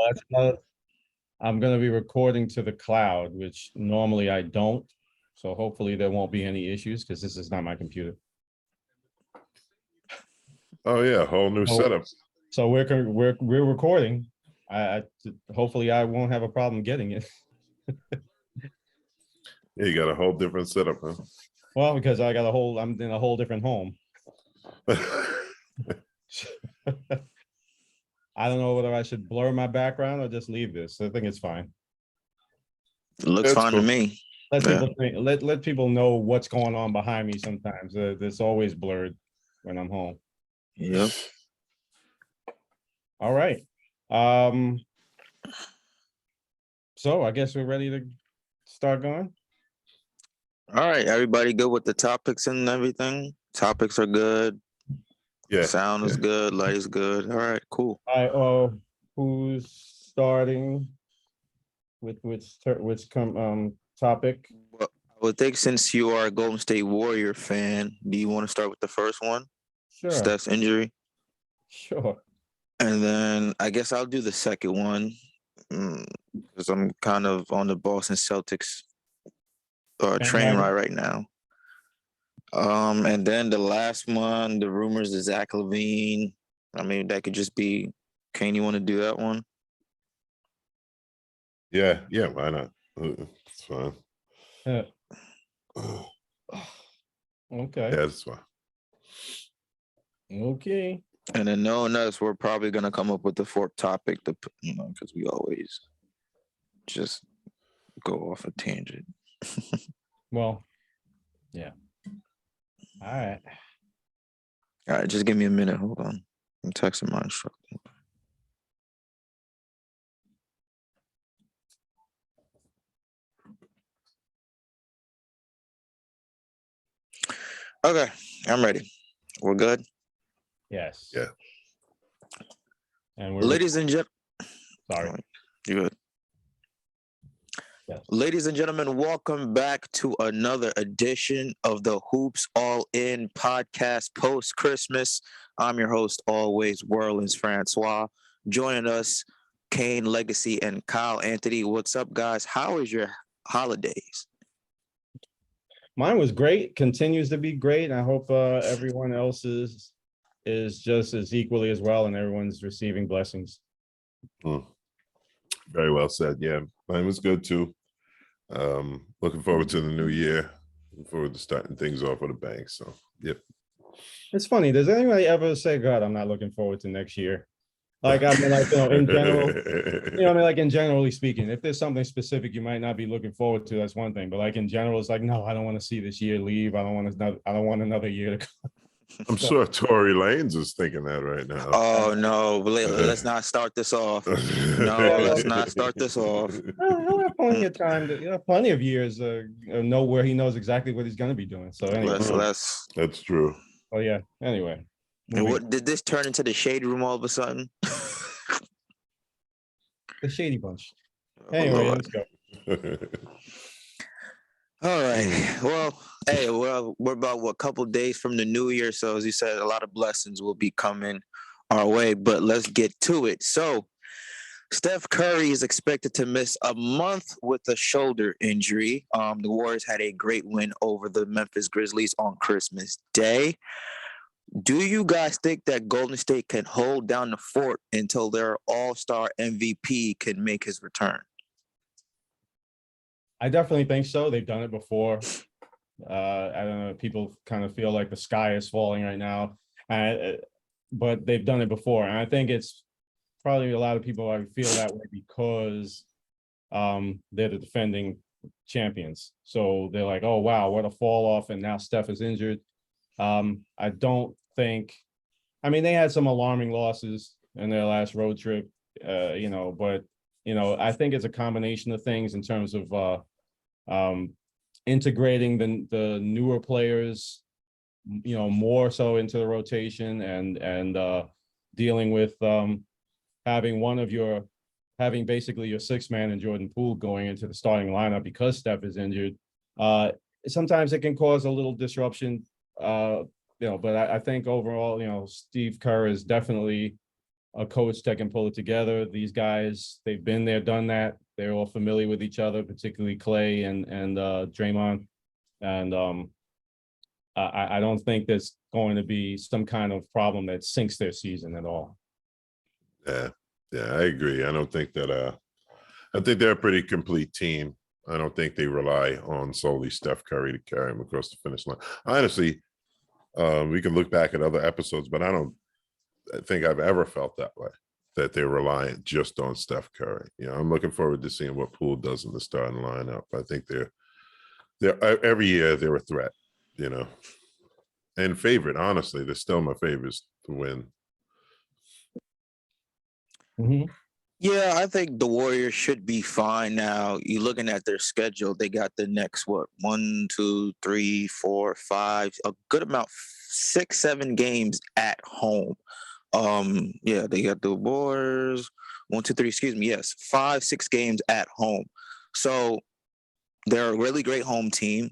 that's another, I'm gonna be recording to the cloud, which normally I don't. So hopefully there won't be any issues because this is not my computer. Oh yeah, whole new Oh. setup. So we're recording. I hopefully I won't have a problem getting it. Yeah, you got a whole different setup, huh? Well, because I'm in a whole different home. I don't know whether I should blur my background or just leave this. I think it's fine. It looks That's fine cool. to me. Let Yeah. people think, let people know what's going on behind me sometimes. It's always blurred when I'm home. Yep. All right. So I guess we're ready to start going. All right, everybody good with the topics and everything? Topics are good. Yeah. Sound is yeah. good. Light is good. All right, cool. Who's starting with which topic? Well, I would think since you are a Golden State Warrior fan, do you want to start with the first one? Sure. Steph's injury. Sure. And then I guess I'll do the second one because I'm kind of on the Boston Celtics train ride right now. And then the last one, the rumors of Zach LaVine. I mean, that could just be. Kane, you want to do that one? Yeah, why not? It's fine. Yeah. Okay. Yeah, that's fine. Okay. And then knowing us, we're probably gonna come up with the fourth topic, because we always just go off a tangent. Well, yeah. All right. All right, just give me a minute. Hold on. I'm texting my instructor. Okay, I'm ready. We're good. Yes. Yeah. And we're Ladies and gentlemen, sorry. you good. Yes. Ladies and gentlemen, welcome back to another edition of the Hoops All In podcast post Christmas. I'm your host, always, Worlands Francois. Joining us, Kane Legacy and Kyle Anthony. What's up, guys? How is your holidays? Mine was great, continues to be great. I hope everyone else's is just as equally as well, and everyone's receiving blessings. Very well said. Yeah, mine was good too. Looking forward to the new year. Looking forward to starting things off with a bang. So, yep. It's funny. Does anybody ever say, "God, I'm not looking forward to next year"? Like, I mean, like, in general, I mean, like, in generally speaking, if there's something specific you might not be looking forward to, that's one thing. But like in general, it's like, no, I don't want to see this year leave. I don't want another year to come. I'm sure Tory Lanez is thinking that right now. Oh no, let's not start this off. No, let's not start this off. He'll have plenty of time plenty of years know where he knows exactly what he's going to be doing. So anyway, That's true. Oh yeah. Anyway, and what did this turn into the shade room all of a sudden? The Shady Bunch. Anyway, let's go. All right. Well, hey, we're about a couple days from the new year, so as you said, a lot of blessings will be coming our way. But let's get to it. So, Steph Curry is expected to miss a month with a shoulder injury. The Warriors had a great win over the Memphis Grizzlies on Christmas Day. Do you guys think that Golden State can hold down the fort until their all-star MVP can make his return? I definitely think so. They've done it before. I don't know. People kind of feel like the sky is falling right now, but they've done it before, and I think it's probably a lot of people feel that way because they're the defending champions. So they're like, "Oh wow, what a fall off!" And now Steph is injured. I don't think. I mean, they had some alarming losses in their last road trip, but I think it's a combination of things in terms of integrating the newer players, more so into the rotation and dealing with having basically your sixth man in Jordan Poole going into the starting lineup because Steph is injured. Sometimes it can cause a little disruption, but I think overall, Steve Kerr is definitely a coach that can pull it together. These guys, they've been there, done that. They're all familiar with each other, particularly Clay and Draymond. And I don't think there's going to be some kind of problem that sinks their season at all. Yeah, I agree. I don't think that. I think they're a pretty complete team. I don't think they rely on solely Steph Curry to carry them across the finish line. Honestly, we can look back at other episodes, but I don't think I've ever felt that way, that they're reliant just on Steph Curry. You know, I'm looking forward to seeing what Poole does in the starting lineup. I think they're every year they're a threat, you know, and favorite. Honestly, they're still my favorites to win. Yeah, I think the Warriors should be fine now. You're looking at their schedule. They got the next, what, 1, 2, 3, 4, 5, a good amount, 6, 7 games at home. Yeah, they got the Warriors, 1, 2, 3, excuse me. Yes, 5, 6 games at home. So they're a really great home team.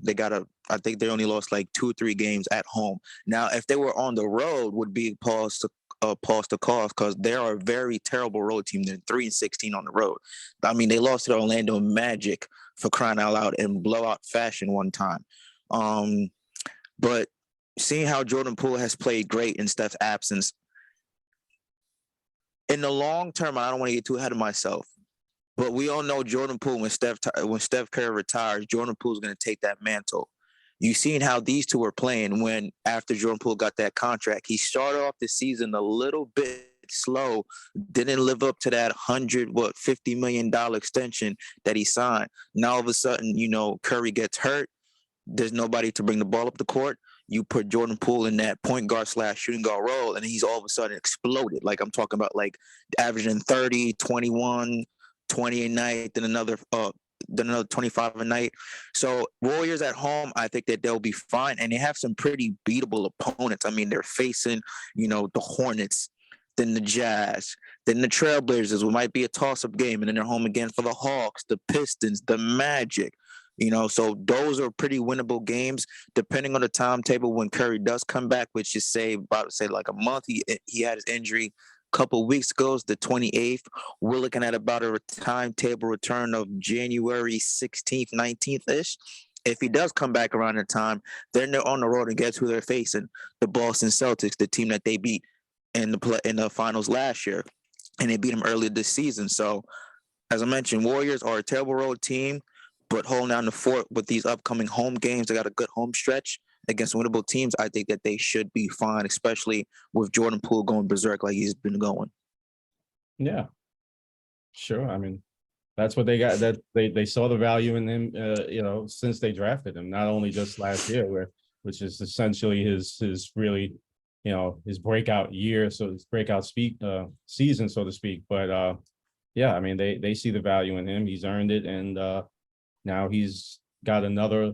I think they only lost like 2 or 3 games at home. Now, if they were on the road, would be pause to cause, because they are a very terrible road team. They're 3-16 on the road. I mean, they lost to the Orlando Magic, for crying out loud, in blowout fashion one time. But seeing how Jordan Poole has played great in Steph's absence, in the long term, I don't want to get too ahead of myself, but we all know Jordan Poole, when Steph Curry retires, Jordan Poole is going to take that mantle. You've seen how these two were playing when, after Jordan Poole got that contract, he started off the season a little bit slow, didn't live up to that $50 million extension that he signed. Now all of a sudden, you know, Curry gets hurt. There's nobody to bring the ball up the court. You put Jordan Poole in that point guard / shooting guard role, and he's all of a sudden exploded. Like, I'm talking about, like, averaging 30, 21, 20 a night, then another 25 a night. So Warriors at home, I think that they'll be fine, and they have some pretty beatable opponents. I mean, they're facing, you know, the Hornets, then the Jazz, then the Trailblazers, who might be a toss-up game, and then they're home again for the Hawks, the Pistons, the Magic. You know, so those are pretty winnable games, depending on the timetable when Curry does come back, which is about like a month. He had his injury couple weeks ago, the 28th. We're looking at about a timetable return of January 16th, 19th-ish. If he does come back around that time, then they're on the road, and guess who they're facing? The Boston Celtics, the team that they beat in the finals last year, and they beat them earlier this season. So, as I mentioned, Warriors are a terrible road team, but holding down the fort with these upcoming home games. They got a good home stretch against winnable teams. I think that they should be fine, especially with Jordan Poole going berserk like he's been going. Yeah, sure. I mean, that's what they got. That they saw the value in him, you know, since they drafted him. Not only just last year, which is essentially his really, you know, his breakout year, so his breakout season, so to speak. But yeah, I mean, they see the value in him. He's earned it, and now he's got another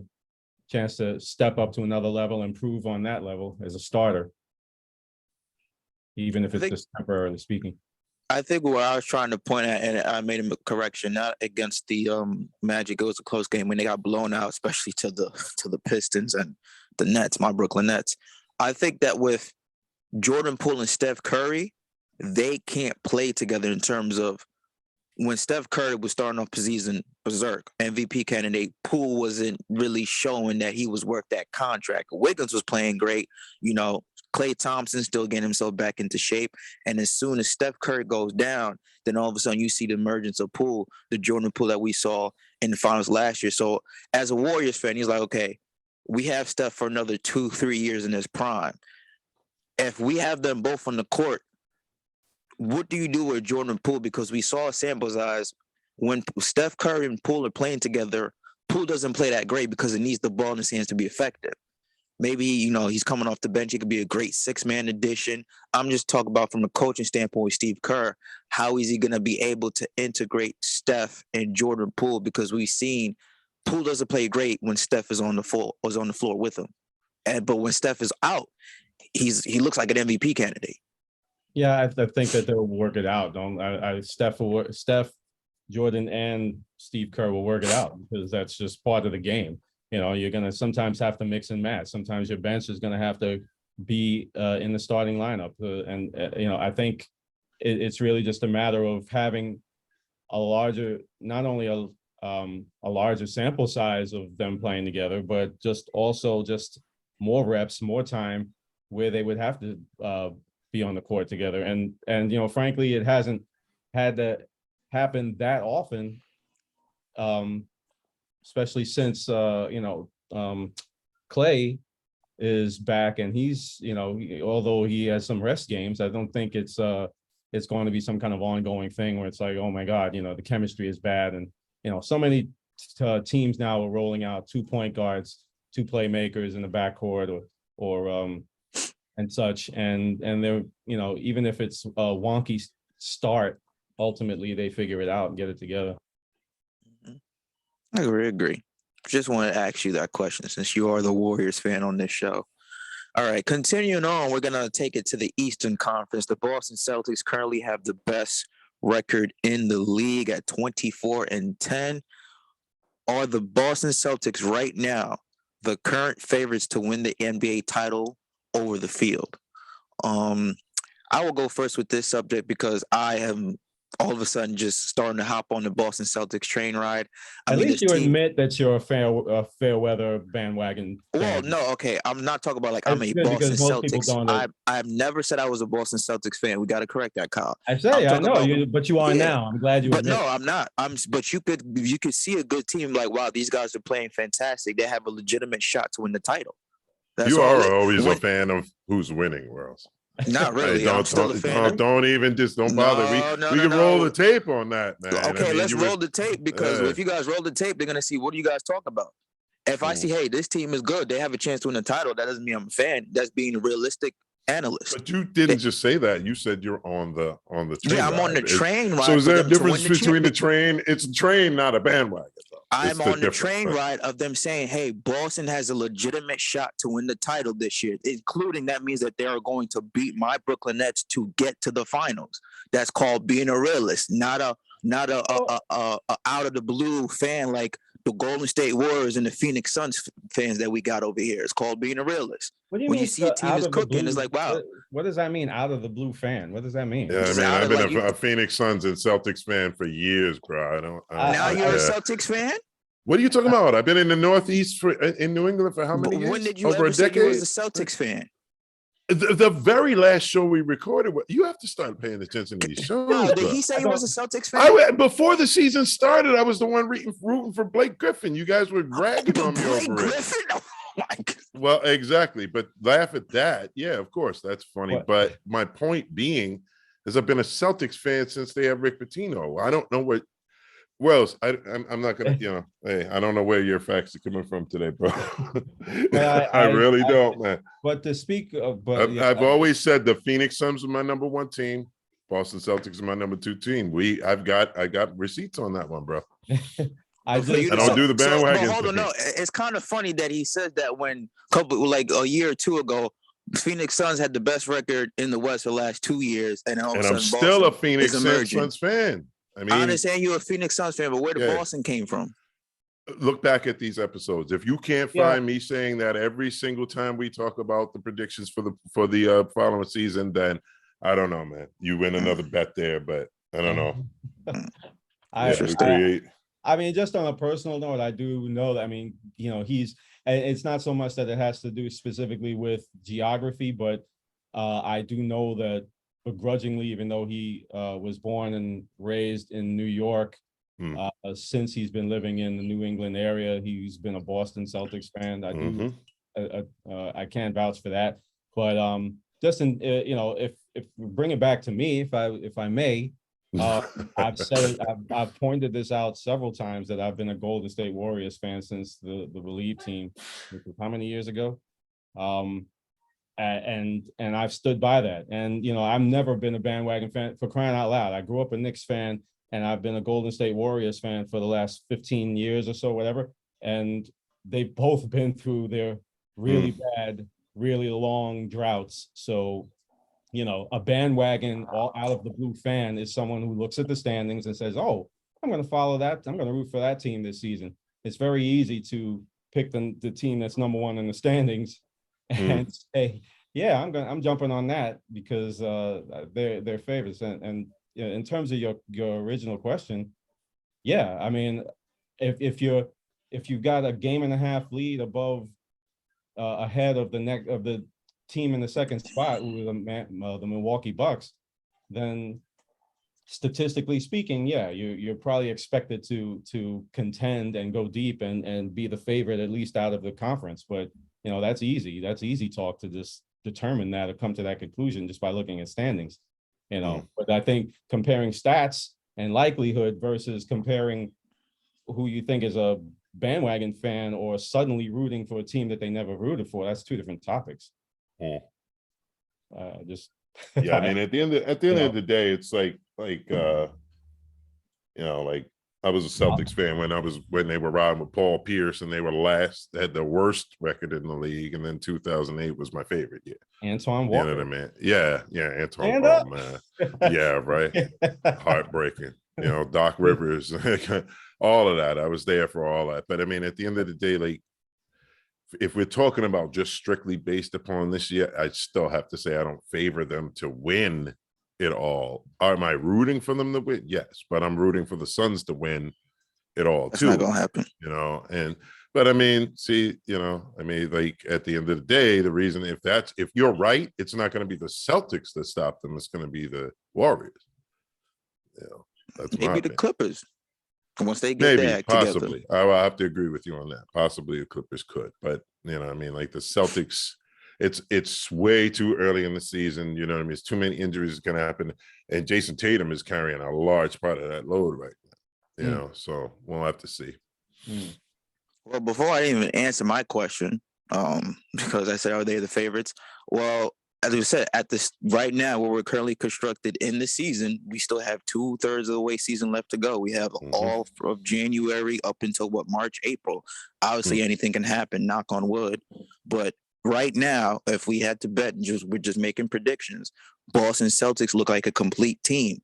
chance to step up to another level, improve on that level as a starter, even if it's just temporarily speaking. I think what I was trying to point at, and I made a correction, not against the Magic. It was a close game when they got blown out, especially to the Pistons and the Nets, my Brooklyn Nets. I think that with Jordan Poole and Steph Curry, they can't play together in terms of, when Steph Curry was starting off the season berserk, MVP candidate, Poole wasn't really showing that he was worth that contract. Wiggins was playing great. You know, Klay Thompson still getting himself back into shape. And as soon as Steph Curry goes down, then all of a sudden you see the emergence of Poole, the Jordan Poole that we saw in the finals last year. So as a Warriors fan, he's like, okay, we have Steph for another 2-3 years in his prime. If we have them both on the court, what do you do with Jordan Poole? Because we saw a sample size when Steph Curry and Poole are playing together. Poole doesn't play that great because it needs the ball in his hands to be effective. Maybe, you know, he's coming off the bench. He could be a great 6-man addition. I'm just talking about from a coaching standpoint with Steve Kerr. How is he going to be able to integrate Steph and Jordan Poole? Because we've seen Poole doesn't play great when Steph is on the floor with him. But when Steph is out, he looks like an MVP candidate. Yeah, I think that they'll work it out. Steph, Jordan, and Steve Kerr will work it out, because that's just part of the game. You know, you're gonna sometimes have to mix and match. Sometimes your bench is gonna have to be in the starting lineup, and you know, I think it's really just a matter of having a larger, not only a larger sample size of them playing together, but just also just more reps, more time where they would have to be on the court together. And frankly, it hasn't had to happen that often, especially since Clay is back, and he's although he has some rest games, I don't think it's going to be some kind of ongoing thing where it's like, oh my God, the chemistry is bad. And so many teams now are rolling out 2 point guards, 2 playmakers in the backcourt or and such, and they're even if it's a wonky start, ultimately they figure it out and get it together. I agree. Just want to ask you that question since you are the Warriors fan on this show. All right, continuing on, we're going to take it to the Eastern Conference. The Boston Celtics currently have the best record in the league at 24-10. Are the Boston Celtics right now the current favorites to win the NBA title over the field? I will go first with this subject because I am all of a sudden just starting to hop on the Boston Celtics train ride. At least you admit that you're a fair weather bandwagon fan. Well, no, okay. I'm not talking about like I'm a Boston Celtics. I've never said I was a Boston Celtics fan. We got to correct that, Kyle. I know you, but you are now. I'm glad you. But no, I'm not. But you could see a good team like, wow, these guys are playing fantastic. They have a legitimate shot to win the title. You are always a fan of who's winning, Wells. Not really. Hey, I'm still a fan. Don't bother. We can roll the tape on that, man. Okay, let's roll the tape because if you guys roll the tape, they're gonna see what do you guys talk about. If I see, hey, this team is good, they have a chance to win the title. That doesn't mean I'm a fan. That's being a realistic analyst. But you didn't just say that. You said you're on the train. Yeah, I'm on the train ride. So is there a difference between the train? It's a train, not a bandwagon. I'm on the train ride of them saying, hey, Boston has a legitimate shot to win the title this year, including that means that they are going to beat my Brooklyn Nets to get to the finals. That's called being a realist, not a out of the blue fan like the Golden State Warriors and the Phoenix Suns fans that we got over here. It's called being a realist. What do you when mean you see a team is cooking, it's like, wow. What does that mean, out of the blue fan? What does that mean? Yeah, I mean, I've been a Phoenix Suns and Celtics fan for years, bro. Now you're a Celtics fan? What are you talking about? I've been in the Northeast in New England for how many years? When did you over a decade? You was a Celtics fan? The very last show we recorded, you have to start paying attention to these shows. No, did he say he was a Celtics fan? Before the season started, I was the one rooting for Blake Griffin. You guys were ragging on me over it. Oh my God. Well, exactly. But laugh at that. Yeah, of course, that's funny. What? But my point being is I've been a Celtics fan since they have Rick Pitino. I don't know what. Wells, I'm not gonna, hey, I don't know where your facts are coming from today, bro. I really don't, man. But to speak of, I've always said the Phoenix Suns are my number 1 team. Boston Celtics are my number 2 team. I got receipts on that one, bro. I don't do the bandwagon. Hold on, no, it's kind of funny that he said that when a year or two ago, Phoenix Suns had the best record in the West for the last 2 years, and I'm still a Phoenix Suns fan. I understand you're a Phoenix Suns fan, but where did Boston came from? Look back at these episodes. If you can't find me saying that every single time we talk about the predictions for the following season, then I don't know, man. You win another bet there, but I don't know. I mean, just on a personal note, I do know that. I mean, it's not so much that it has to do specifically with geography, but I do know that begrudgingly, even though he was born and raised in New York, since he's been living in the New England area, he's been a Boston Celtics fan. I do, I can't vouch for that. But just in, if we bring it back to me, if I may, I've said it, I've pointed this out several times that I've been a Golden State Warriors fan since the Believe team, which was how many years ago? And I've stood by that. And, I've never been a bandwagon fan, for crying out loud. I grew up a Knicks fan, and I've been a Golden State Warriors fan for the last 15 years or so, whatever. And they've both been through their really bad, really long droughts. So, a bandwagon all out of the blue fan is someone who looks at the standings and says, oh, I'm going to follow that. I'm going to root for that team this season. It's very easy to pick the team that's number 1 in the standings and say, Yeah, I'm jumping on that because they're favorites. And you know, in terms of your original question, yeah, I mean, if you got a game and a half lead above ahead of the team in the second spot, who were the Milwaukee Bucks, then statistically speaking, yeah, you're probably expected to contend and go deep and be the favorite at least out of the conference. But you know, that's easy. That's easy talk to just determine that or come to that conclusion just by looking at standings. You know, but I think comparing stats and likelihood versus comparing who you think is a bandwagon fan or suddenly rooting for a team that they never rooted for, that's two different topics. Just Yeah, I mean, at the end know. of the day, it's like you know, like I was a Celtics fan when they were riding with Paul Pierce and they were last, they had the worst record in the league, and then 2008 was my favorite year. Antoine You Walker. know what I mean? Yeah, Antoine. Stand Oh up. man, yeah, right. Heartbreaking. You know, Doc Rivers, all of that. I was there for all that. But I mean, at the end of the day, like if we're talking about just strictly based upon this year, I still have to say I don't favor them to win it all. Am I rooting for them to win? Yes, but I'm rooting for the Suns to win it all That's too. not gonna happen. You know, but I mean, see, you know, I mean, like at the end of the day, the reason if you're right, it's not going to be the Celtics that stop them. It's going to be the Warriors. You know, that's Maybe the Clippers once they get maybe their act possibly. together. I will have to agree with you on that. Possibly the Clippers could, but you know, I mean, like the Celtics, it's way too early in the season. You know what I mean? It's too many injuries going to happen, and Jason Tatum is carrying a large part of that load right now. You know, so we'll have to see. Well, before I even answer my question, because I said, are they the favorites? Well, as we said, at this right now, where we're currently constructed in the season, we still have 2/3 of the way season left to go. We have all of January up until March, April. Obviously, anything can happen, knock on wood. But right now, if we had to bet, we're just making predictions. Boston Celtics look like a complete team.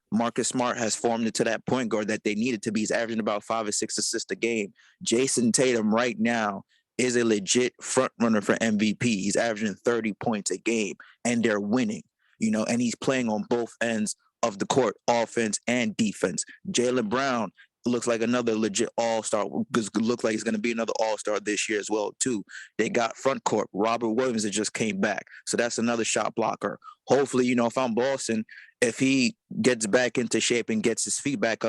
Marcus Smart has formed into that point guard that they needed to be. He's averaging about 5 or 6 assists a game. Jason Tatum right now is a legit front runner for MVP. He's averaging 30 points a game, and they're winning, you know, and he's playing on both ends of the court, offense and defense. Jaylen Brown looks like another legit all-star. Looks like he's going to be another all-star this year as well, too. They got front court. Robert Williams that just came back. So that's another shot blocker. Hopefully, you know, if I'm Boston, if he gets back into shape and gets his feet back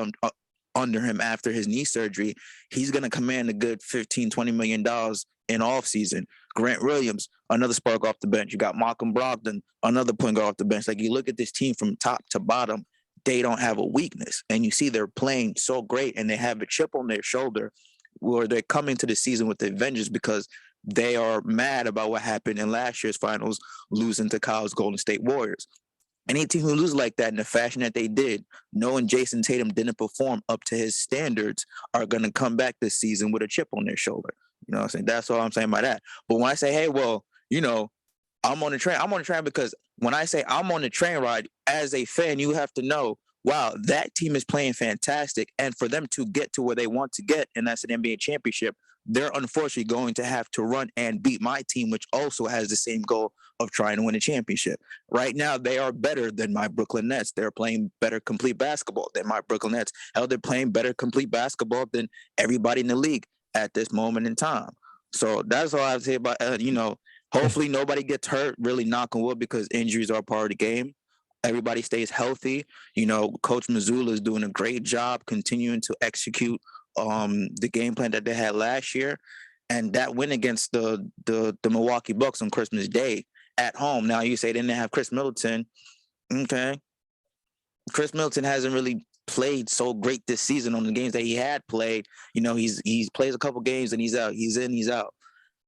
under him after his knee surgery, he's going to command a good $15-20 million in offseason. Grant Williams, another spark off the bench. You got Malcolm Brogdon, another point guard off the bench. Like, you look at this team from top to bottom, they don't have a weakness. And you see they're playing so great, and they have a chip on their shoulder where they're coming to the season with the vengeance because they are mad about what happened in last year's finals, losing to Kyle's Golden State Warriors. Any team who loses like that in the fashion that they did, knowing Jason Tatum didn't perform up to his standards, are going to come back this season with a chip on their shoulder. You know what I'm saying? That's all I'm saying by that. But when I say, hey, well, you know, I'm on the train because when I say I'm on the train ride, as a fan, you have to know, wow, that team is playing fantastic. And for them to get to where they want to get, and that's an NBA championship, they're unfortunately going to have to run and beat my team, which also has the same goal of trying to win a championship. Right now, they are better than my Brooklyn Nets. They're playing better complete basketball than my Brooklyn Nets. Hell, they're playing better complete basketball than everybody in the league at this moment in time. So that's all I have to say about, you know, hopefully nobody gets hurt, really knock on wood, because injuries are part of the game. Everybody stays healthy. You know, Coach Mazzulla is doing a great job continuing to execute the game plan that they had last year. And that win against the Milwaukee Bucks on Christmas Day at home. Now, you say they didn't have Chris Middleton. Okay. Chris Middleton hasn't really played so great this season on the games that he had played. You know, he's plays a couple games and he's out. He's in, he's out.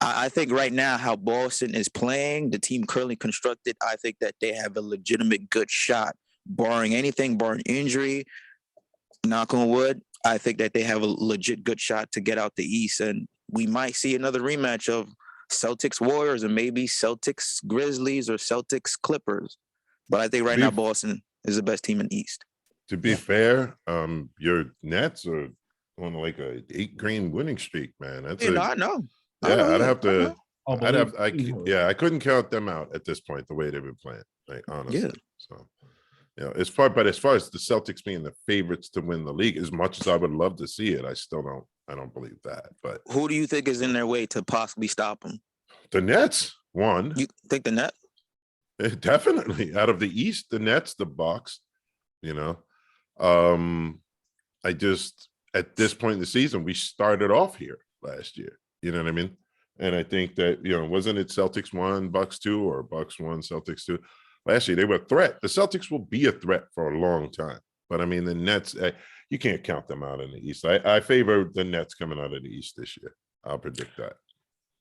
I think right now how Boston is playing, the team currently constructed, I think that they have a legitimate good shot, barring injury, knock on wood. I think that they have a legit good shot to get out the East, and we might see another rematch of Celtics Warriors and maybe Celtics Grizzlies or Celtics Clippers. But I think right now Boston is the best team in the East. To be fair, your Nets are on like a 8-game winning streak, man. That's I know. Yeah, I'd have to. Oh, I'd have, believe- yeah, I couldn't count them out at this point, the way they've been playing, like, honestly. Yeah. So, but as far as the Celtics being the favorites to win the league, as much as I would love to see it, I don't believe that. But Who do you think is in their way to possibly stop them? the Nets won. You think the Net? Definitely out of the East, the Nets, the Bucks, you know. I just, at this point in the season, we started off here last year. You know what I mean? And I think that, wasn't it Celtics 1, Bucks 2, or Bucks 1, Celtics 2? Last year, they were a threat. The Celtics will be a threat for a long time. But I mean, the Nets, you can't count them out in the East. I favor the Nets coming out of the East this year. I'll predict that.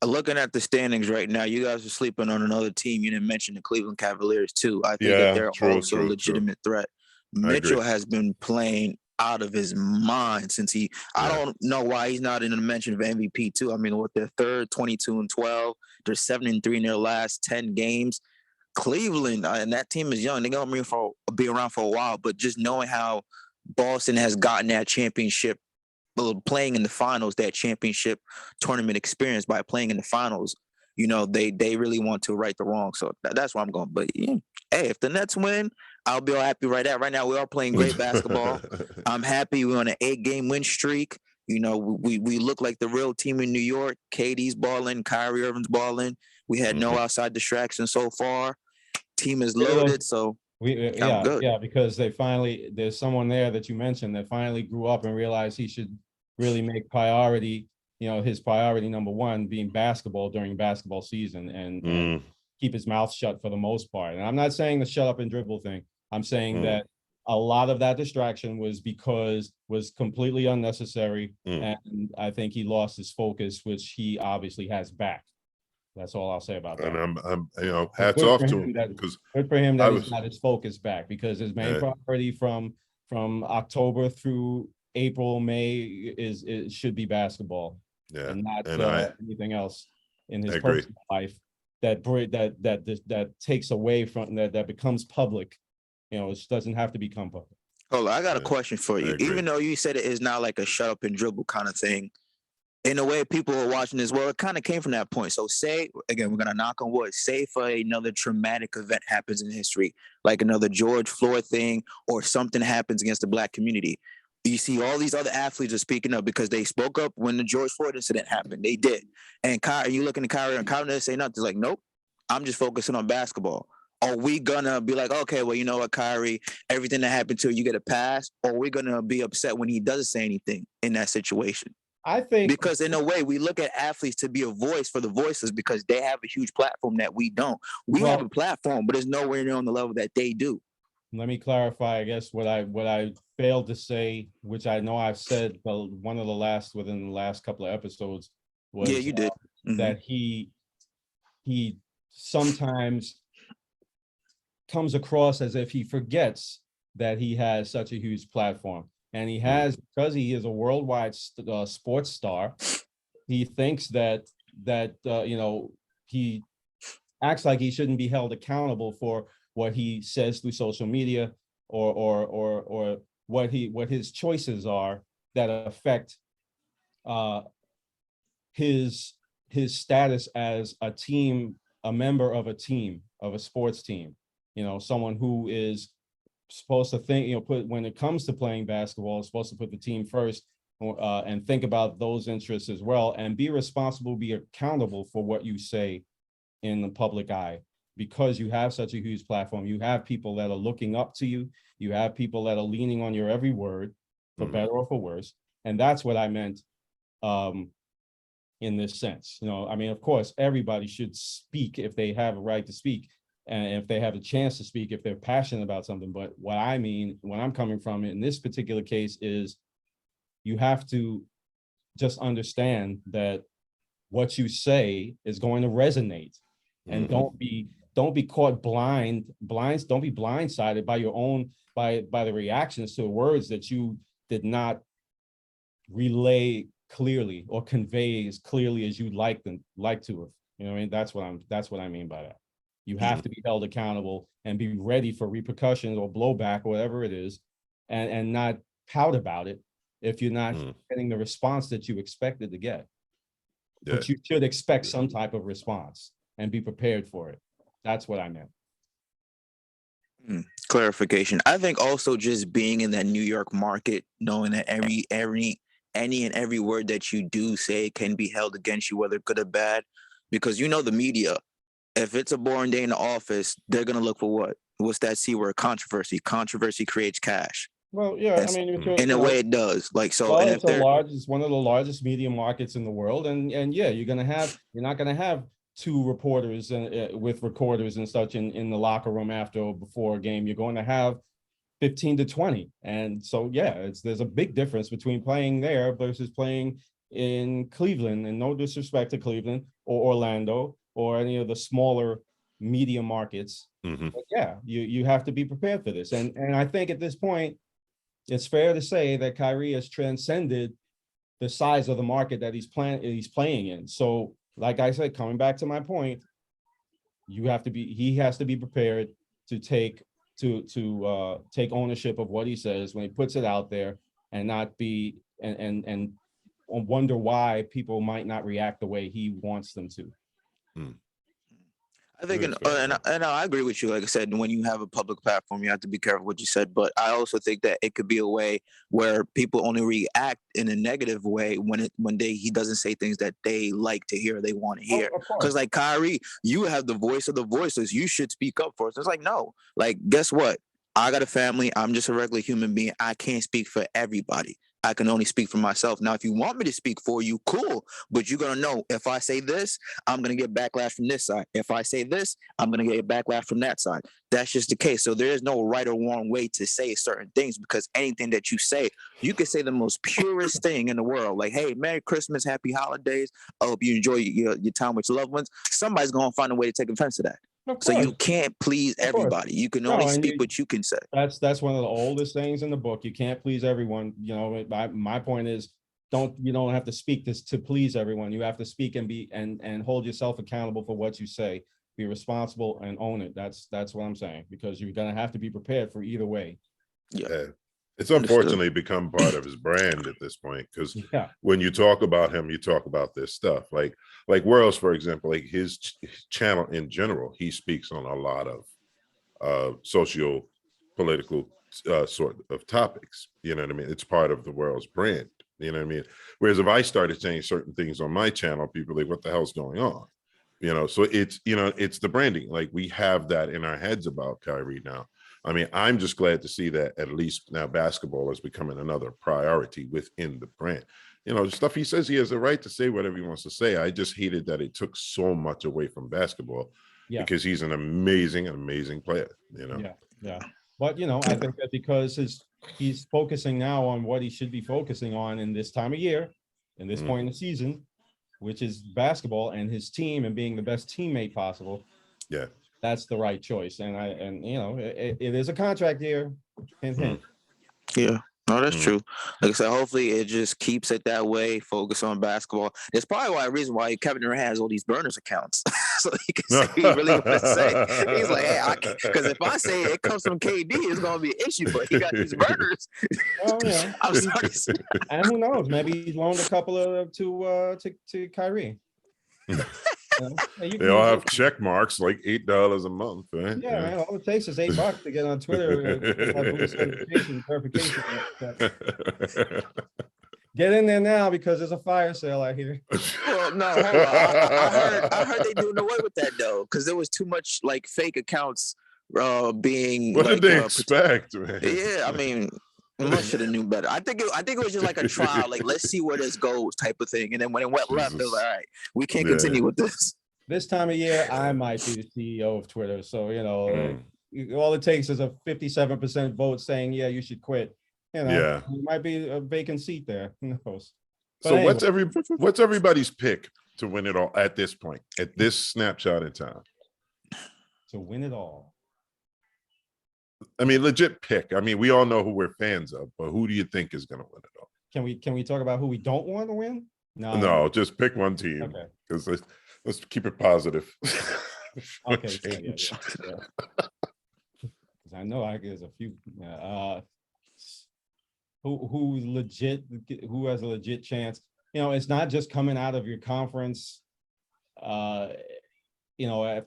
Looking at the standings right now, you guys are sleeping on another team. You didn't mention the Cleveland Cavaliers too. I think Yeah, that they're true, also a true. legitimate threat. I agree. Mitchell has been playing out of his mind since I Yeah. don't know why he's not in the mention of MVP too. I mean, with their third 22-12, they're 7-3 in their last 10 games. Cleveland, and that team is young. They're gonna be around for a while, but just knowing how Boston has gotten that championship, playing in the finals, that championship tournament experience by playing in the finals, they really want to right the wrong. So that's why I'm going. But yeah, hey, if the Nets win, I'll be all happy right there. Right now, we are playing great basketball. I'm happy we're on an 8-game win streak. We look like the real team in New York. KD's balling, Kyrie Irving's balling. We had no outside distractions so far. Team is loaded, so I'm good. Because there's someone there that you mentioned that finally grew up and realized he should really make priority, his priority number one being basketball during basketball season and keep his mouth shut for the most part. And I'm not saying the shut up and dribble thing. I'm saying that a lot of that distraction was completely unnecessary. And I think he lost his focus, which he obviously has back. That's all I'll say about that. And I'm hats off to him, because good for him that he's got his focus back, because his main priority from October through April, May it should be basketball, and not anything else in his personal life that takes away from that becomes public. It doesn't have to become public. Hold on, I got a question for you. Even though you said it is not like a shut up and dribble kind of thing, in a way, people are watching this. Well, it kind of came from that point. So say, again, we're going to knock on wood, say for another traumatic event happens in history, like another George Floyd thing, or something happens against the Black community. You see all these other athletes are speaking up because they spoke up when the George Floyd incident happened. They did. And you looking at Kyrie, and Kyrie doesn't say nothing. He's like, nope, I'm just focusing on basketball. Are we going to be like, okay, well, you know what, Kyrie, everything that happened to you get a pass? Or are we going to be upset when he doesn't say anything in that situation? I think because in a way we look at athletes to be a voice for the voiceless because they have a huge platform that we don't. We have a platform, but it's nowhere near on the level that they do. Let me clarify, I guess, what I failed to say, which I know I've said within the last couple of episodes, was you did. That he sometimes comes across as if he forgets that he has such a huge platform. And he has, because he is a worldwide sports star, he thinks that he acts like he shouldn't be held accountable for what he says through social media or what his choices are that affect his status as a member of a sports team, someone who is supposed to think, when it comes to playing basketball, supposed to put the team first and think about those interests as well, and be responsible, be accountable for what you say in the public eye, because you have such a huge platform. You have people that are looking up to you. You have people that are leaning on your every word, for better or for worse. And that's what I meant in this sense. Of course, everybody should speak if they have a right to speak. And if they have a chance to speak, if they're passionate about something. But what I mean, when I'm coming from in this particular case, is you have to just understand that what you say is going to resonate, and don't be caught don't be blindsided by your own by the reactions to the words that you did not relay clearly or convey as clearly as you'd like to have. That's what I mean by that. You have to be held accountable and be ready for repercussions or blowback or whatever it is, and not pout about it if you're not getting the response that you expected to get. Yeah. but you should expect some type of response and be prepared for it. That's what I meant. Clarification. I think also just being in that New York market, knowing that any and every word that you do say can be held against you, whether good or bad, because the media. If it's a boring day in the office, they're gonna look for what? What's that C word? Controversy. Controversy creates cash. Well, yeah, I That's- mean, In a way, it does. Like so, well, and if they're it's one of the largest media markets in the world, and yeah, you're not gonna have two reporters and with recorders and such in the locker room after or before a game. You're going to have 15 to 20, and so yeah, there's a big difference between playing there versus playing in Cleveland. And no disrespect to Cleveland or Orlando or any of the smaller media markets. Mhm. But yeah, you have to be prepared for this, and I think at this point, it's fair to say that Kyrie has transcended the size of the market that he's playing in. So, like I said, coming back to my point, he has to be prepared to take ownership of what he says when he puts it out there, and not be and wonder why people might not react the way he wants them to. I think, That's fair. and I agree with you. Like I said, when you have a public platform, you have to be careful what you said. But I also think that it could be a way where people only react in a negative way when he doesn't say things that they like to hear, they want to hear. Of course. Because like Kyrie, you have the voice of the voiceless. You should speak up for us. It's like no, like guess what? I got a family. I'm just a regular human being. I can't speak for everybody. I can only speak for myself. Now, if you want me to speak for you, cool. But you're gonna know if I say this, I'm gonna get backlash from this side. If I say this, I'm gonna get backlash from that side. That's just the case. So there is no right or wrong way to say certain things, because anything that you say, you can say the most purest thing in the world, like, "Hey, Merry Christmas, Happy Holidays. I hope you enjoy your time with your loved ones." Somebody's gonna find a way to take offense to that. Of So you course. can't please Of course. everybody. You can No, only and speak what you can say. That's one of the oldest things in the book. You can't please everyone. My point is, you don't have to speak this to please everyone. You have to speak and be and hold yourself accountable for what you say. Be responsible and own it. That's what I'm saying, because you're gonna have to be prepared for either way. Yeah. It's Understood. unfortunately become part of his brand at this point, because Yeah. when you talk about him, you talk about this stuff. Like Worlds, for example, like his channel in general, he speaks on a lot of socio political sort of topics. You know what I mean? It's part of the World's brand. You know what I mean? Whereas if I started saying certain things on my channel, people are like, what the hell's going on? So it's it's the branding. Like we have that in our heads about Kyrie now. I mean, I'm just glad to see that at least now basketball is becoming another priority within the brand. The stuff he says, he has the right to say whatever he wants to say. I just hated that it took so much away from basketball, Yeah. because he's an amazing player, Yeah. But I think that because he's focusing now on what he should be focusing on in this time of year, in this point in the season, which is basketball and his team and being the best teammate possible. Yeah. That's the right choice. And it is a contract year. Hint, hint. Yeah. No, that's Mhm. true. Like I said, hopefully it just keeps it that way. Focus on basketball. There's probably a reason why Kevin Durant has all these burners accounts, so he can say he really want to say. He's like, hey, I can't, because if I say it comes from KD, it's gonna be an issue. But he got these burners. Oh yeah. I'm sorry. And who knows? Maybe he's loaned a couple of to Kyrie. Hey, you They can all use have it. check marks, like $8 a month, right? Yeah, man, all it takes is $8 to get on Twitter and have blue certification verification. Get in there now, because there's a fire sale out here. Well, no, hold on. I heard they doing away with that though, because there was too much like fake accounts being. What like, did they expect, man? Yeah, I mean, I should have knew better. I think it was just like a trial, like let's see where this goes type of thing. And then when it went left, it was like, all right, we can't Yeah. continue with this. This time of year, I might be the CEO of Twitter. So, all it takes is a 57% vote saying, yeah, you should quit. Yeah. There might be a vacant seat there. Who knows? But So anyway, what's everybody's pick to win it all at this point, at this snapshot in time? to win it all? I mean, legit pick. I mean, we all know who we're fans of, but who do you think is going to win it all? Can we talk about who we don't want to win? No, just pick one team, Okay. because let's keep it positive. Okay. So, yeah. 'Cause I know there's a few. Who has a legit chance? it's not just coming out of your conference, after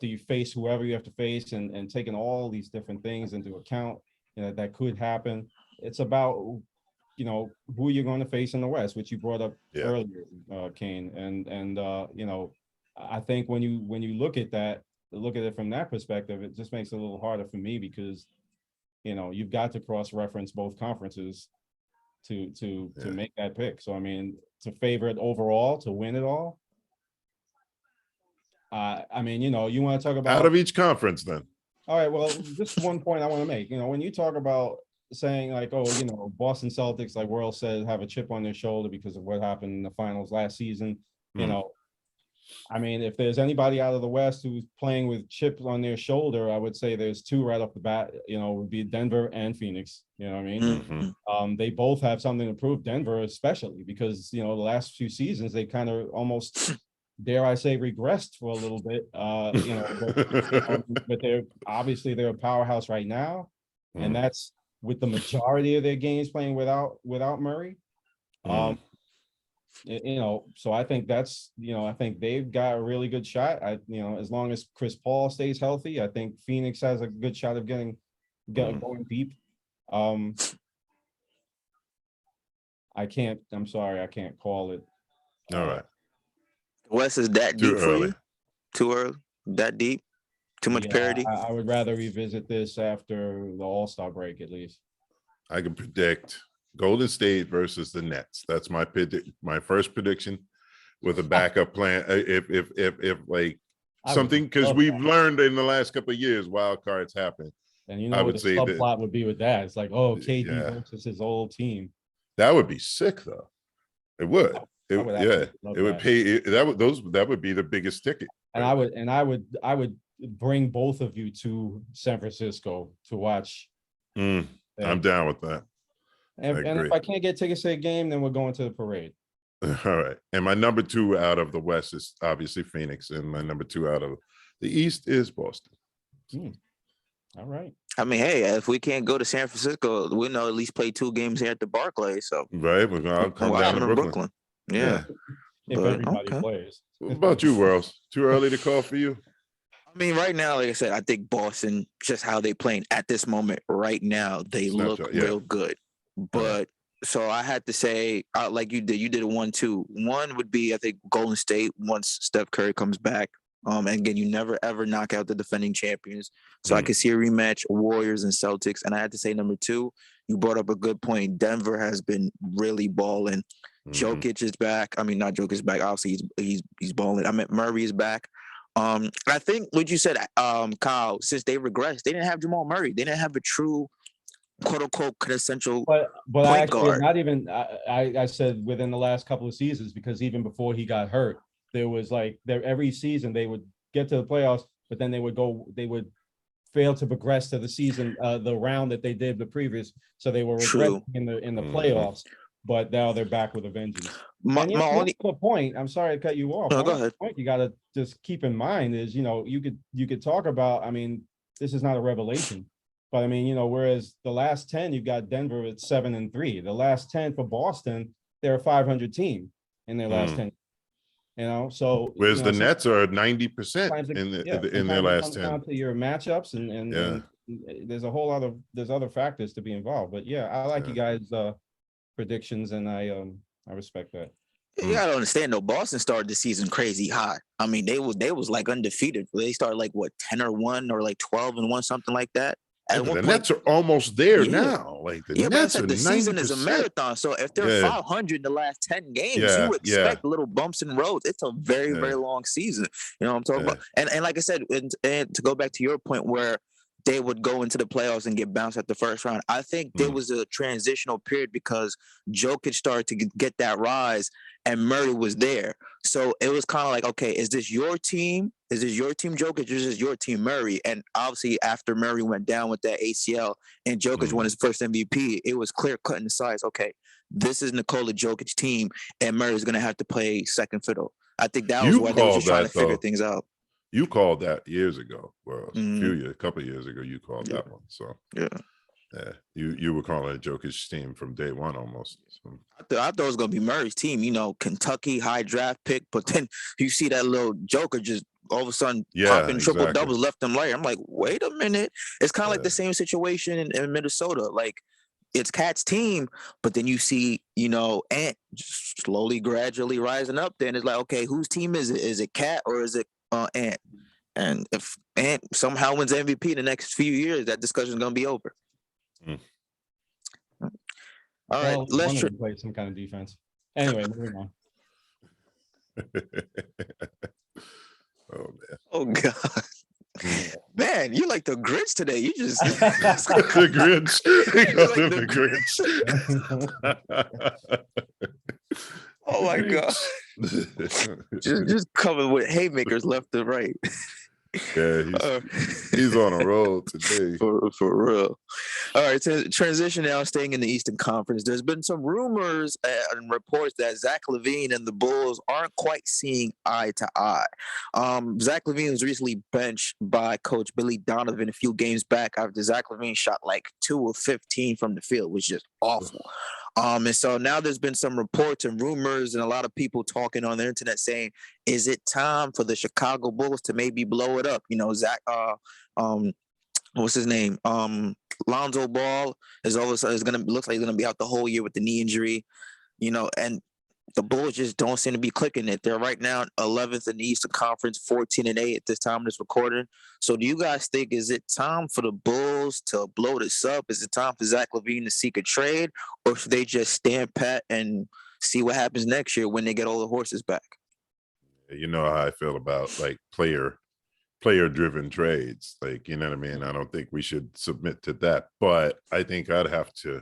you face whoever you have to face and taking all these different things into account, that could happen. It's about, who you're going to face in the West, which you brought up Yeah. earlier, Kane. And I think when you look at it from that perspective, it just makes it a little harder for me because, you've got to cross-reference both conferences to Yeah. make that pick. So, I mean, to favor it overall, to win it all. You want to talk about Out of each conference, then. all right, well, just one point I want to make. When you talk about saying like, oh, Boston Celtics, like Worrell said, have a chip on their shoulder because of what happened in the finals last season, if there's anybody out of the West who's playing with chips on their shoulder, I would say there's two right off the bat, would be Denver and Phoenix. You know what I mean? Mhm. They both have something to prove, Denver especially, because, the last few seasons, they kind of almost, dare I say, regressed for a little bit, but they're a powerhouse right now. And that's with the majority of their games playing without Murray. So I think I think they've got a really good shot. As long as Chris Paul stays healthy, I think Phoenix has a good shot of going deep. I'm sorry, I can't call it. All right. West is that Too deep for early. you? Too early? That deep? Too much Yeah, parity? I would rather revisit this after the All-Star break, at least. I can predict Golden State versus the Nets. That's my first prediction with a backup plan. If like I would something, because love we've that. learned in the last couple of years, wild cards happen. And I what would the say that- subplot would be with that. It's like, oh, KD Yeah. versus his old team. That would be sick, though. It would. I would absolutely love It would that. pay. That would be the biggest ticket. And I would bring both of you to San Francisco to watch. I'm down with that. And agree. if I can't get tickets to a game, then we're going to the parade. All right. And my number 2 out of the West is obviously Phoenix, and my number 2 out of the East is Boston. All right. I mean, hey, if we can't go to San Francisco, we know at least play 2 games here at the Barclays. So Right. We're gonna come Well, down I'm to in Brooklyn. Yeah. If But, everybody okay. plays. What about you, Wells? Too early to call for you? I mean, right now, like I said, I think Boston, just how they playing at this moment right now, they look Snapshot, yeah. real good. But so I had to say, like you did a 1-2. One would be, I think, Golden State once Steph Curry comes back. And again, you never ever knock out the defending champions. So I could see a rematch, Warriors and Celtics. And I had to say number 2, you brought up a good point. Denver has been really balling. Jokic is back. I mean, not Jokic is back. Obviously, he's balling. I meant Murray is back. I think what you said, Kyle, since they regressed, they didn't have Jamal Murray. They didn't have a true quote unquote quintessential But point I actually guard. not even I said within the last couple of seasons, because even before he got hurt, there was like every season they would get to the playoffs, but then they would fail to progress to the season, the round that they did the previous. So they were regressing in the playoffs, but now they're back with a vengeance. My only point, I'm sorry to cut you off. No, go ahead. Point you gotta just keep in mind is, you could talk about, I mean, this is not a revelation. But I mean, whereas the last 10, you've got Denver at 7-3. The last 10 for Boston, they're a 500 team in their last 10. So whereas the so Nets are 90% sometimes it- in their sometimes it last comes 10. down to your matchups and there's a whole lot of other factors to be involved. But yeah, I like you guys' predictions, and I respect that. You gotta understand though, Boston started the season crazy hot. I mean, they was like undefeated. They started like what 10-1 or like 12-1, something like that. At one The point, Nets are almost there Yeah. now. Like the but I Nets said are the season is a 90%. marathon. So if they're 500 in the last 10 games, Yeah, you expect little bumps and roads. It's a very, very long season. You know what I'm talking about? And like I said, and to go back to your point where they would go into the playoffs and get bounced at the first round, I think there was a transitional period because Jokic started to get that rise and Murray was there. So it was kind of like, okay, is this your team? Is this your team, Jokic? Or is this your team, Murray? And obviously, after Murray went down with that ACL and Jokic won his first MVP, it was clear cut in the size. Okay, this is Nikola Jokic's team, and Murray's going to have to play second fiddle. I think that was why they were just trying to figure things out. You called that years ago. Well, a couple of years ago, you called that one. So yeah. Yeah, you were calling it Jokic team from day one almost. So, I thought it was gonna be Murray's team. You know, Kentucky high draft pick, but then you see that little Joker just all of a sudden yeah, popping triple exactly. doubles left and right. I'm like, wait a minute. It's kind of like the same situation in Minnesota. Like it's Cat's team, but then you see, you know, Ant just slowly, gradually rising up. Then it's like, okay, whose team is it? Is it Cat or is it Ant? And if Ant somehow wins MVP in the next few years, that discussion is gonna be over. Mm. All right, Well, let's. one of them play some kind of defense. Anyway, moving on. Oh man. Oh God, man, you like the Grinch today. You just The Grinch. He You called like him the the Grinch. oh my God, just covered with haymakers left and right. Yeah, Uh, he's on a roll today. for real. All right, transition now, staying in the Eastern Conference. There's been some rumors and reports that Zach LaVine and the Bulls aren't quite seeing eye to eye. Zach LaVine was recently benched by Coach Billy Donovan a few games back after Zach LaVine shot like 2 of 15 from the field, which is just awful. And so now there's been some reports and rumors and a lot of people talking on the internet saying, is it time for the Chicago Bulls to maybe blow it up? You know, Zach, what's his name? Lonzo Ball is all of a sudden looks like he's gonna be out the whole year with the knee injury, you know, and the Bulls just don't seem to be clicking it. They're right now 11th in the Eastern Conference, 14-8 at this time of this recording. So do you guys think, is it time for the Bulls to blow this up? Is it time for Zach LaVine to seek a trade, or should they just stand pat and see what happens next year when they get all the horses back? You know how I feel about like player driven trades. Like, you know what I mean? I don't think we should submit to that, but I think I'd have to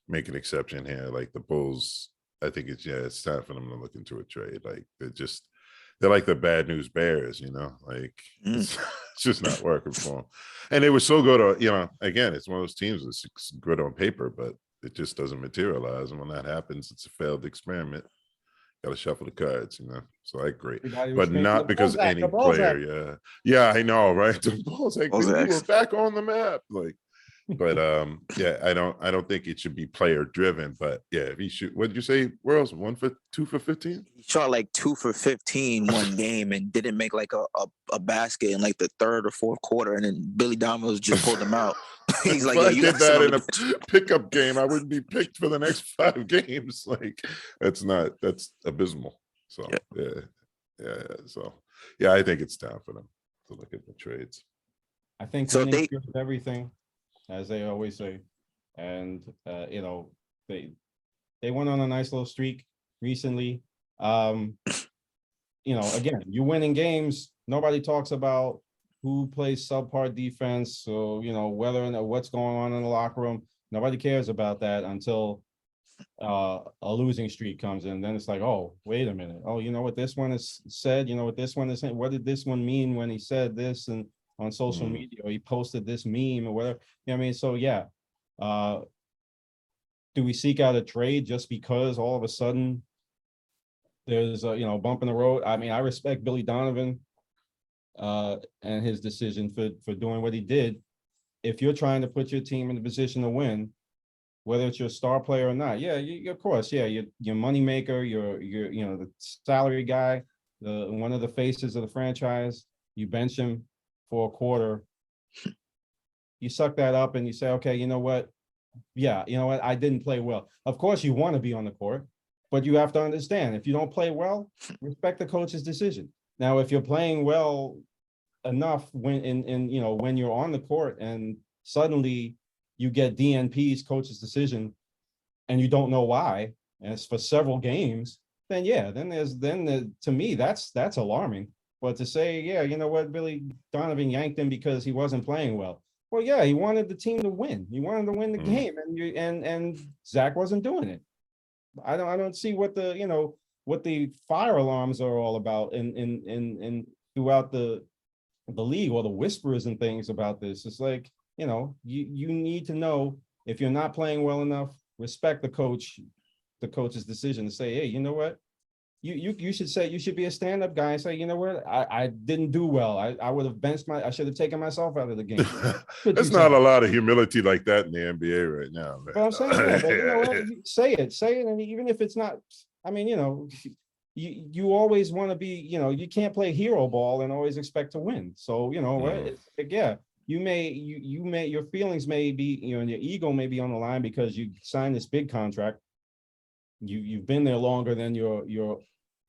make an exception here. Like the Bulls, I think it's time for them to look into a trade. Like they're like the bad news bears, you know, like it's just not working for them. And they were so good, you know, again, it's one of those teams that's good on paper, but it just doesn't materialize. And when that happens, it's a failed experiment. Got to shuffle the cards, you know. So I agree, but not because any player. Yeah, I know, right? The Bulls, like, we were back on the map, like. But yeah, I don't think it should be player driven. But yeah, if he shoot, what did you say? Where else? 2 for 15? He shot like 2 for 15 one game and didn't make like a basket in like the third or fourth quarter, and then Billy Donovan just pulled him out. He's like, if yo, I you did that in a pickup game, I wouldn't be picked for the next 5 games. Like that's abysmal. So yeah. So yeah, I think it's time for them to look at the trades. I think so winning cures everything, as they always say, and you know, they went on a nice little streak recently. You know, again, you're winning games. Nobody talks about who plays subpar defense, so you know whether or not what's going on in the locker room. Nobody cares about that until a losing streak comes in. Then it's like, oh, wait a minute. Oh, you know what this one is said. You know what this one is saying. What did this one mean when he said this and on social media, or he posted this meme or whatever? You know what I mean? So yeah, do we seek out a trade just because all of a sudden there's a, you know, bump in the road? I mean, I respect Billy Donovan and his decision for doing what he did. If you're trying to put your team in the position to win, whether it's your star player or not, yeah, you of course, yeah, your money maker, your you know, the salary guy, the one of the faces of the franchise, you bench him for a quarter, you suck that up and you say, okay, you know what? Yeah, you know what? I didn't play well. Of course, you want to be on the court, but you have to understand, if you don't play well, respect the coach's decision. Now, if you're playing well enough when you know, when you're on the court and suddenly you get DNP's coach's decision and you don't know why, and it's for several games, then yeah, to me, that's alarming. But to say, yeah, you know what, Billy Donovan yanked him because he wasn't playing well. Well, yeah, he wanted the team to win. He wanted to win the game, and Zach wasn't doing it. I don't see what the, you know, what the fire alarms are all about in throughout the league, or the whispers and things about this. It's like, you know, you need to know, if you're not playing well enough, respect the coach's decision to say, hey, you know what, you should say, you should be a stand-up guy and say, you know what, I didn't do well. I would have benched I should have taken myself out of the game. There's not a lot of humility like that in the NBA right now, man. But I'm saying, yeah, but you know what, say it, and even if it's not, I mean, you know, you always want to be, you know, you can't play hero ball and always expect to win. So, you know, it's like, yeah, you may, your feelings may be, you know, and your ego may be on the line because you signed this big contract. You've been there longer than your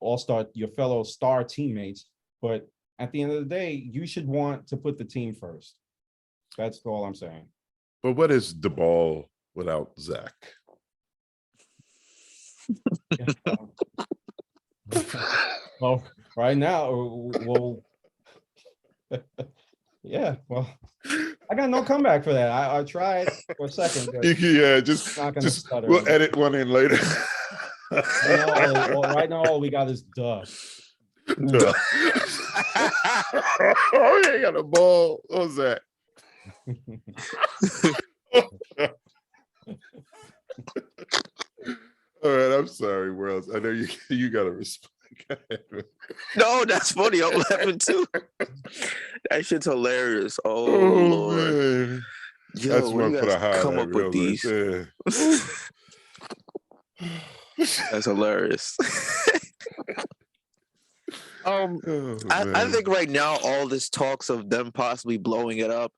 all-star, your fellow star teammates, but at the end of the day, you should want to put the team first. That's all I'm saying. But what is the ball without Zach? Well, right now, well, yeah, well, I got no comeback for that. I tried for a second. But Yeah, not gonna just stutter. we'll edit one in later. Right now, all we got is duh. Duh. Oh, yeah, got a ball. What was that? All right, I'm sorry, Worlds. I know you got to respond. No, that's funny. I'm laughing too. That shit's hilarious. Oh, Lord. Man. Yo, That's where one you for the guys come highlight up with reels these? right there. That's hilarious. Oh, I man. think right now all this talks of them possibly blowing it up,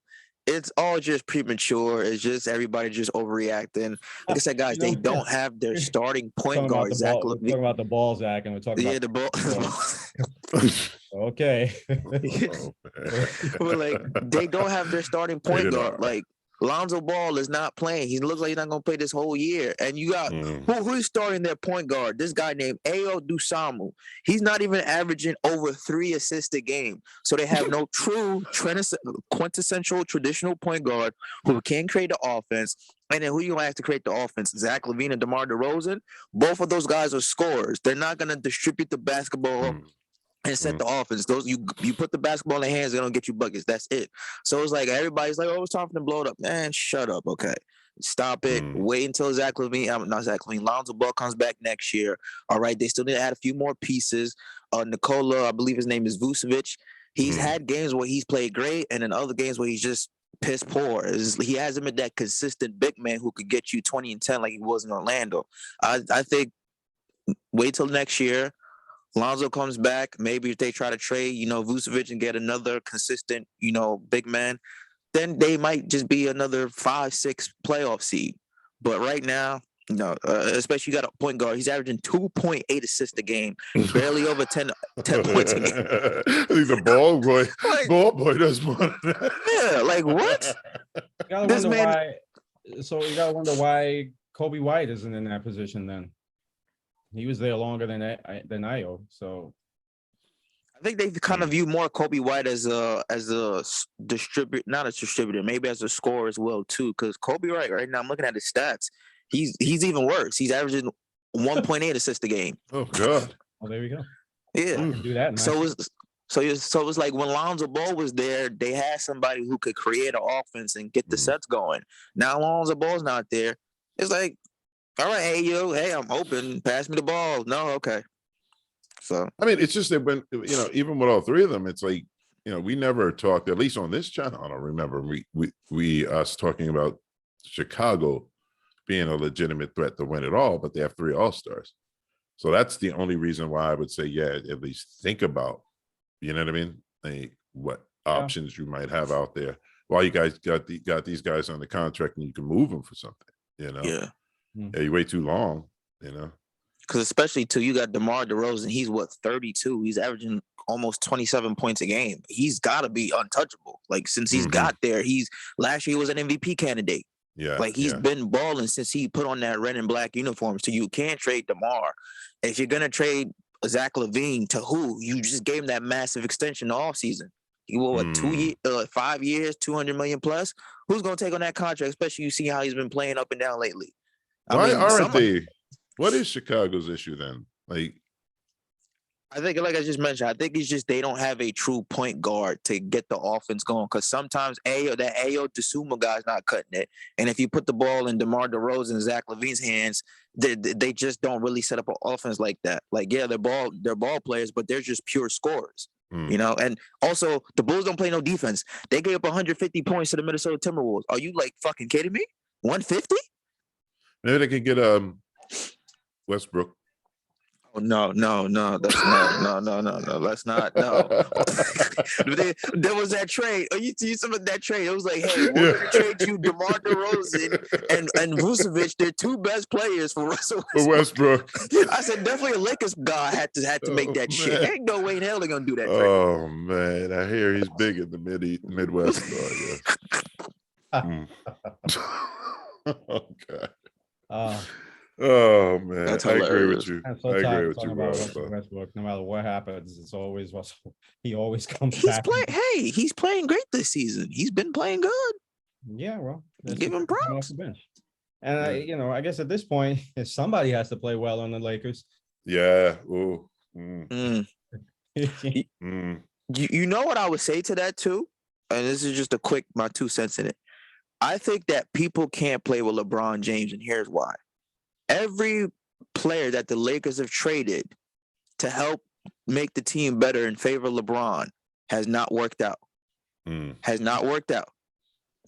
it's all just premature. It's just everybody just overreacting. Like I said, guys, You know, they don't have their starting point talking about guard, the Zach ball, we're talking about the ball, Zach, and we're talking Yeah, about the ball. okay. Oh, But like they don't have their starting point Rated guard. R. Like Lonzo Ball is not playing. He looks like he's not gonna play this whole year. And you got who's starting their point guard? This guy named Ayo Dusamu. He's not even averaging over 3 assists a game. So they have no true quintessential traditional point guard who can create the offense. And then who you gonna have to create the offense? Zach LaVine and DeMar DeRozan. Both of those guys are scorers. They're not gonna distribute the basketball and set the offense. Those you put the basketball in their hands, they're gonna get you buckets. That's it. So it's like everybody's like, oh, it's time for them to blow it up. Man, shut up. Okay. Stop it. Wait until Zach LaVine, not Zach LaVine, Lonzo Ball comes back next year. All right. They still need to add a few more pieces. Nikola, I believe his name is Vucevic. He's had games where he's played great, and then other games where he's just piss poor. He hasn't been that consistent big man who could get you 20 and 10 like he was in Orlando. I think wait till next year. Lonzo comes back. Maybe if they try to trade, Vucevic and get another consistent, big man, then they might just be another 5-6 playoff seed. But right now, especially you got a point guard. He's averaging 2.8 assists a game, barely over 10 points a game. I think the ball boy does more than that. Yeah, like what? This man. So you gotta wonder why Kobe White isn't in that position then. He was there longer than Ayo, so I think they kind of view more Kobe White as a distributor, not a distributor, maybe as a scorer as well too. Because Kobe White right now, I'm looking at his stats. He's even worse. He's averaging 1.8 assists a game. Oh God! Well, there we go. Yeah, I can do that. So it's like when Lonzo Ball was there, they had somebody who could create an offense and get the sets going. Now Lonzo Ball's not there. It's like, all right, hey, I'm open. Pass me the ball. No, okay. So I mean, it's just that when even with all three of them, it's like we never talked, at least on this channel. I don't remember we us talking about Chicago being a legitimate threat to win it all, but they have 3 all-stars. So that's the only reason why I would say, yeah, at least think about, you know what I mean? Like what options you might have out there while you guys got these guys on the contract and you can move them for something, Yeah, you wait too long, Because especially too, you got DeMar DeRozan. He's 32. He's averaging almost 27 points a game. He's got to be untouchable. Like since he's got there, last year he was an MVP candidate. Yeah, like he's been balling since he put on that red and black uniform. So you can't trade DeMar. If you're gonna trade Zach LaVine, to who? You just gave him that massive extension all season. He will 5 years, 200 million plus. Who's gonna take on that contract? Especially you see how he's been playing up and down lately. Why aren't they? What is Chicago's issue then? Like, I think, like I just mentioned, I think it's just they don't have a true point guard to get the offense going. Because sometimes Ayo Dosunmu guy's not cutting it, and if you put the ball in DeMar DeRozan and Zach LaVine's hands, they just don't really set up an offense like that. Like, yeah, they're ball players, but they're just pure scorers. Mm. You know, and also the Bulls don't play no defense. They gave up 150 points to the Minnesota Timberwolves. Are you like fucking kidding me? 150? Maybe they could get Westbrook. Oh, no, that's no. Let's not. No. there was that trade. Oh, you see some of that trade? It was like, hey, we're gonna trade you DeMar DeRozan and Vucevic. They're two best players for Russell For Westbrook. Westbrook. I said definitely a Lakers guy had to make that shit. Man. Ain't no way in hell they're gonna do that trade. Oh man, I hear he's big in the Midwest. Yeah. Oh god. Oh man, That's I agree with hilarious. you. I'm I so agree tired of with talking you, about Rob. Russell Westbrook. No matter what happens, it's always Russell. He always comes He's back. playing. Hey, he's playing great this season. He's been playing good. Yeah, well, that's Give him just coming off props. the bench. And I guess at this point, if somebody has to play well on the Lakers. Yeah. Ooh. Mm. Mm. Mm. You know what I would say to that too, and this is just my 2 cents in it. I think that people can't play with LeBron James, and here's why. Every player that the Lakers have traded to help make the team better in favor of LeBron has not worked out. Mm. Has not worked out.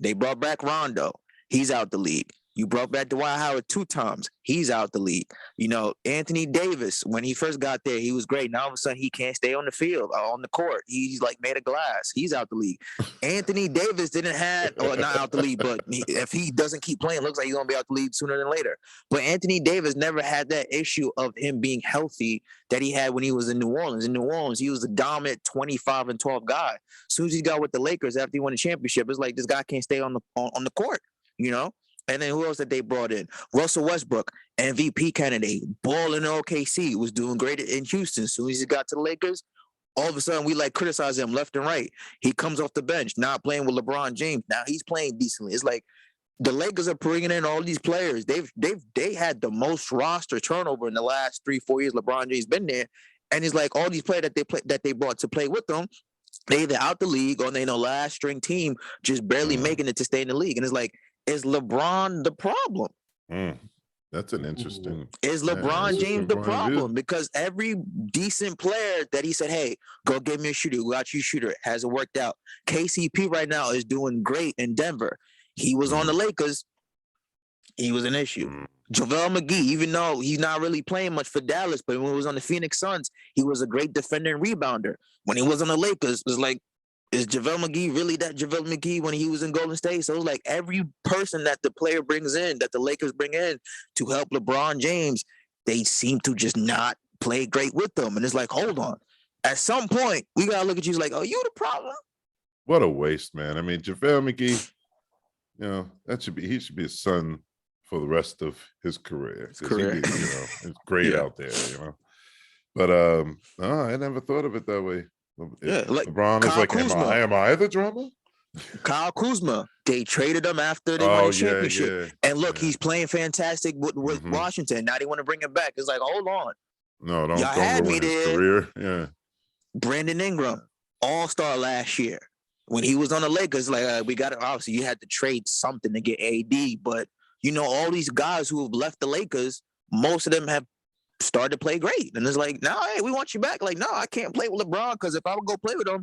They brought back Rondo. He's out the league. You brought back Dwight Howard 2 times. He's out the league. You know, Anthony Davis, when he first got there, he was great. Now all of a sudden he can't stay on the field, on the court. He's like made of glass. He's out the league. Anthony Davis didn't have, or not out the league, but if he doesn't keep playing, it looks like he's going to be out the league sooner than later. But Anthony Davis never had that issue of him being healthy that he had when he was in New Orleans. In New Orleans, he was the dominant 25-12 guy. As soon as he got with the Lakers after he won the championship, it's like this guy can't stay on the court, you know? And then who else that they brought in? Russell Westbrook, MVP candidate, balling in OKC, was doing great in Houston. As soon as he got to the Lakers, all of a sudden we like criticize him left and right. He comes off the bench, not playing with LeBron James. Now he's playing decently. It's like the Lakers are bringing in all these players. They had the most roster turnover in the last 3-4 years. LeBron James been there, and it's like all these players that they brought to play with them, they either out the league or they last string team just barely making it to stay in the league. And it's like, is LeBron the problem? Mm. That's an interesting. Is Yeah, LeBron that's a James good the point of view. problem? Because every decent player that he said, hey, go get me a shooter, we got you a shooter, hasn't worked out. KCP right now is doing great in Denver. He was on the Lakers. He was an issue. Mm. JaVale McGee, even though he's not really playing much for Dallas, but when he was on the Phoenix Suns, he was a great defender and rebounder. When he was on the Lakers, it was like, is JaVale McGee really that JaVale McGee when he was in Golden State? So it was like every person that the player brings in, that the Lakers bring in to help LeBron James, they seem to just not play great with them. And it's like, hold on. At some point, we got to look at you like, oh, you the problem? What a waste, man. I mean, JaVale McGee, he should be a son for the rest of his career. 'Cause career. It's great Yeah. out there, But no, I never thought of it that way. Yeah, like LeBron is Kyle like, Kuzma. am I the drama? Kyle Kuzma, they traded him after they won the championship. And look, he's playing fantastic with Mhm. Washington. Now they want to bring him back. It's like, hold on. No, don't had me ruin his there. career. Yeah. Brandon Ingram, all-star last year. When he was on the Lakers, like we got it. Obviously, you had to trade something to get AD, but all these guys who have left the Lakers, most of them have started to play great. And it's like, no, hey, we want you back. Like, no, I can't play with LeBron because if I would go play with him,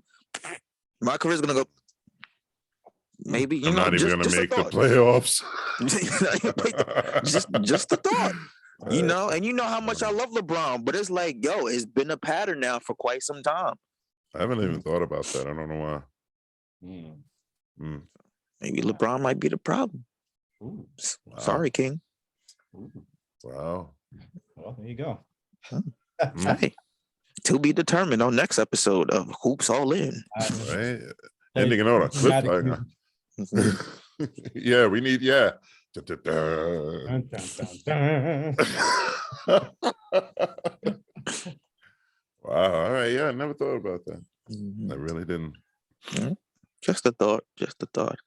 my career's gonna go. Maybe I'm not even gonna make the playoffs. just a thought. And you know how much I love LeBron, but it's like, yo, it's been a pattern now for quite some time. I haven't even thought about that. I don't know why. Mm. Maybe LeBron might be the problem. Ooh. Wow. Sorry, King. Ooh. Wow. Well, there you go. Hey, to be determined on next episode of Hoops All In. Right. Ending it on a cliffhanger. Yeah, we need, yeah. Dun, dun, dun, dun. Wow. All right. Yeah, I never thought about that. I Mhm. really didn't. Just a thought. Just a thought.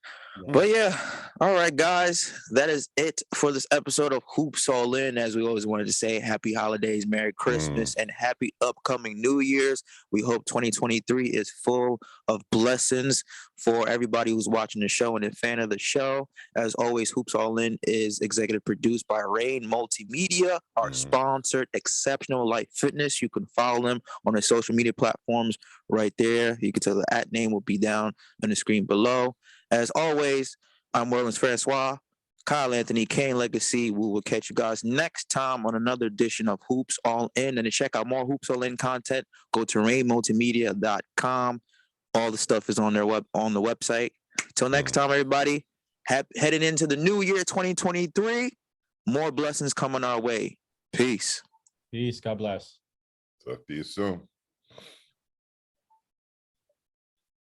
But yeah, all right, guys, that is it for this episode of Hoops All In. As we always wanted to say, happy holidays, Merry Christmas, and happy upcoming New Year's. We hope 2023 is full of blessings for everybody who's watching the show and a fan of the show. As always, Hoops All In is executive produced by Rain Multimedia, our sponsored Exceptional Life Fitness. You can follow them on the social media platforms right there. You can tell the @ name will be down on the screen below. As always, I'm Orleans Francois, Kyle Anthony, Kane Legacy. We will catch you guys next time on another edition of Hoops All In. And to check out more Hoops All In content, go to rainmultimedia.com. All the stuff is on the website. Till next time, everybody. Heading into the new year 2023, more blessings coming our way. Peace. Peace. God bless. Talk to you soon.